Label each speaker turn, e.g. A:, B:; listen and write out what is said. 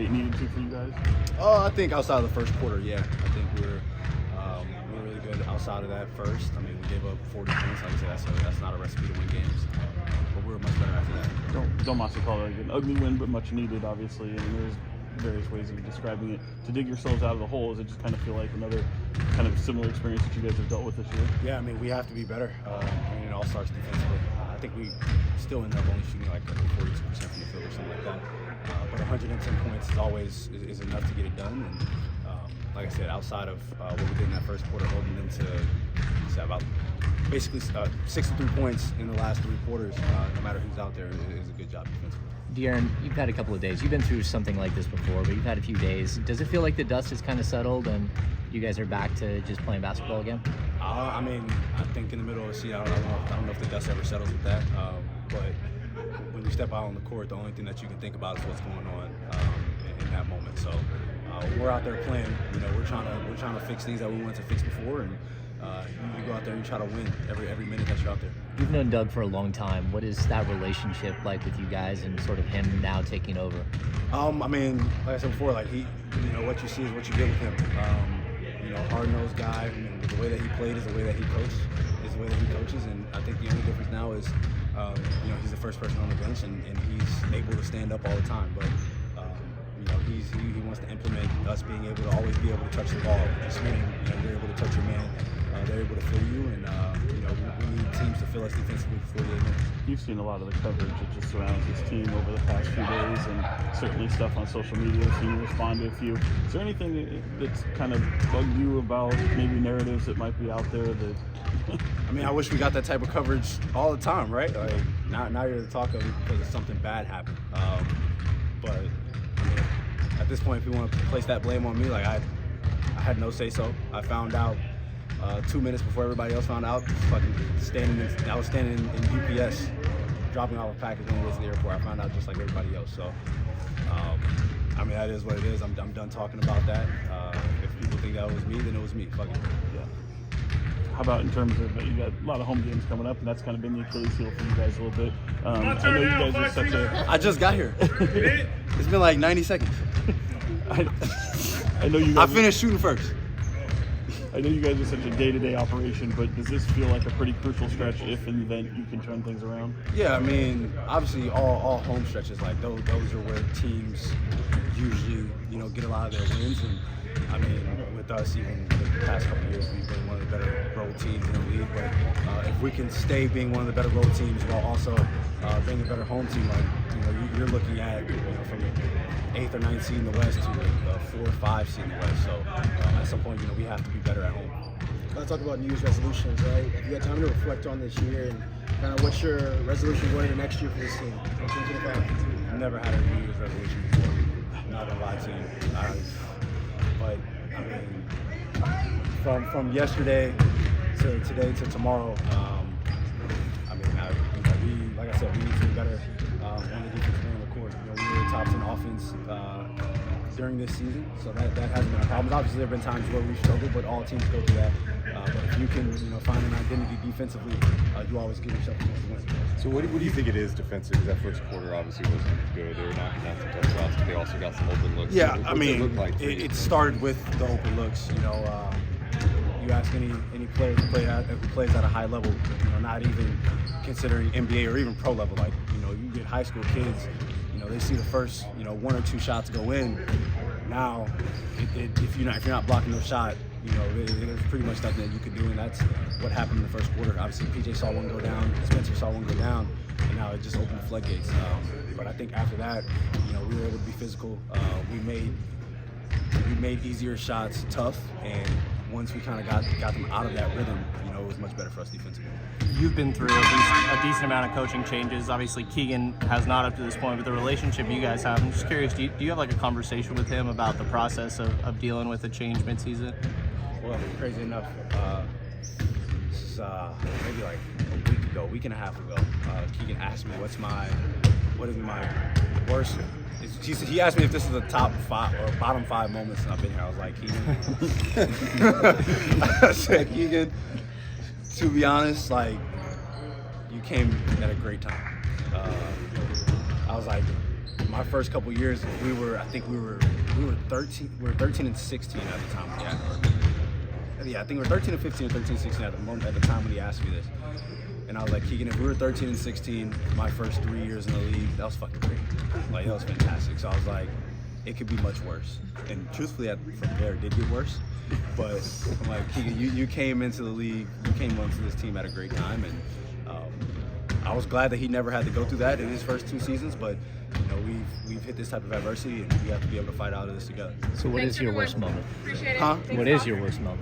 A: It needed to for you guys?
B: I think outside of the first quarter, yeah. I think we were really good outside of that first. I mean, we gave up 40 points. Like I said, that's not a recipe to win games. But we were much better after that.
A: Don't want to call it an ugly win, but much needed, obviously. And there's various ways of describing it. To dig yourselves out of the hole, does it just kind of feel like another kind of similar experience that you guys have dealt with this year?
B: Yeah, I mean, we have to be better. I mean, it all starts defensively. I think we still end up only shooting like 42% from the field or something like that. But 110 points is always is enough to get it done. And like I said, outside of what we did in that first quarter, holding them to about basically 63 points in the last 3 quarters, no matter who's out there, is a good job defensively.
C: De'Aaron, you've had a couple of days. You've been through something like this before, but you've had a few days. Does it feel like the dust has kind of settled and you guys are back to just playing basketball again?
B: I mean, I think in the middle of the season, I don't know if the dust ever settles with that. But when you step out on the court, the only thing that you can think about is what's going on in that moment. So we're out there playing. You know, we're trying to fix things that we wanted to fix before, and you go out there and you try to win every minute that you're out there.
C: You've known Doug for a long time. What is that relationship like with you guys and sort of him now taking over?
B: I mean, like I said before, like what you see is what you get with him. Hard-nosed guy. I mean, the way that he played is the way that he coached, is the way that he coaches. And I think the only difference now is, he's the first person on the bench, and he's able to stand up all the time. But he wants to implement us being able to always be able to touch the ball. Just meaning, they're able to touch your man, they're able to fill you, and we need teams to fill us defensively for 48 minutes.
A: You've seen a lot of the coverage that just surrounds this team over the past few days, and certainly stuff on social media. I've seen you respond to a few. Is there anything that's kind of bugged you about maybe narratives that might be out there that?
B: I mean, I wish we got that type of coverage all the time, right? Like now you're the talk of it because something bad happened. But I mean, at this point, if you want to place that blame on me, like I had no say so. I found out 2 minutes before everybody else found out. I was standing in UPS, dropping off a package on the way to the airport. I found out just like everybody else. So, I mean, that is what it is. I'm done talking about that. If people think that was me, then it was me. Fuck it.
A: Yeah. How about in terms of you got a lot of home games coming up, and that's kind of been the Achilles heel for you guys a little bit. I know you guys are such a.
B: I just got here. It's been like 90 seconds.
A: I know you guys.
B: I finished shooting first.
A: I know you guys are such a day-to-day operation, but does this feel like a pretty crucial stretch if in the event you can turn things around?
B: Yeah, I mean, obviously all home stretches, like those are where teams usually, get a lot of their wins. And I mean, with us, even the past couple of years, we've been one of the better road teams in the league. But if we can stay being one of the better road teams while also being a better home team, like you're looking at from 8th or 9th seed in the West to a 4 or 5 seed in the West. So at some point, we have to be better at home.
D: Let's talk about New Year's resolutions, right? If you had time to reflect on this year and kind of what's your resolution going into next year for this team?
B: I've never had a New Year's resolution before. I'm not gonna lie to you. But I mean, from yesterday to today to tomorrow, like I said, we need to be better on the defensive end of the court. We were the tops in offense during this season, so that hasn't been a problem. Obviously, there have been times where we struggled, but all teams go through that. But if you can, find an identity defensively, you always give yourself a chance to win.
E: So what do you think it is defensively? Because that first quarter obviously wasn't good. They were knocking down some tough shots, but they also got some open looks.
B: Yeah,
E: so
B: I mean,
E: it look like
B: it started with the open looks. You ask any player who plays at a high level, not even considering NBA or even pro level, like you get high school kids, they see the first 1 or 2 shots go in. Now, if you're not blocking the shot, there's pretty much nothing that you could do, and that's what happened in the first quarter. Obviously, PJ saw one go down, Spencer saw one go down, and now it just opened the floodgates. But I think after that, we were able to be physical. We made easier shots tough, and once we kind of got them out of that rhythm, it was much better for us defensively.
F: You've been through a decent amount of coaching changes. Obviously, Keegan has not up to this point, but the relationship you guys have, I'm just curious, do you have like a conversation with him about the process of dealing with a change midseason?
B: Well, crazy enough, this is maybe like a week and a half ago, Keegan asked me what is my worst. He asked me if this is the top 5 or bottom 5 moments I've been here. I was like, Keegan. I said, Keegan, to be honest, like, you came at a great time. I was like, my first couple years, we were 13 and 16 at the time. Yeah, I think we were 13 and 15 or 13 and 16 at the time when he asked me this. And I was like, Keegan, if we were 13 and 16 my first 3 years in the league, that was fucking great. Like, that was fantastic. So I was like, it could be much worse. And truthfully, from there, it did get worse. But I'm like, Keegan, you came into the league, you came onto this team at a great time, and I was glad that he never had to go through that in his first 2 seasons. But you know, we've hit this type of adversity, and we have to be able to fight out of this together.
C: So what is your worst moment?
G: Appreciate it.
B: Huh?
G: Thanks,
C: What is
G: Doc.
C: your worst moment?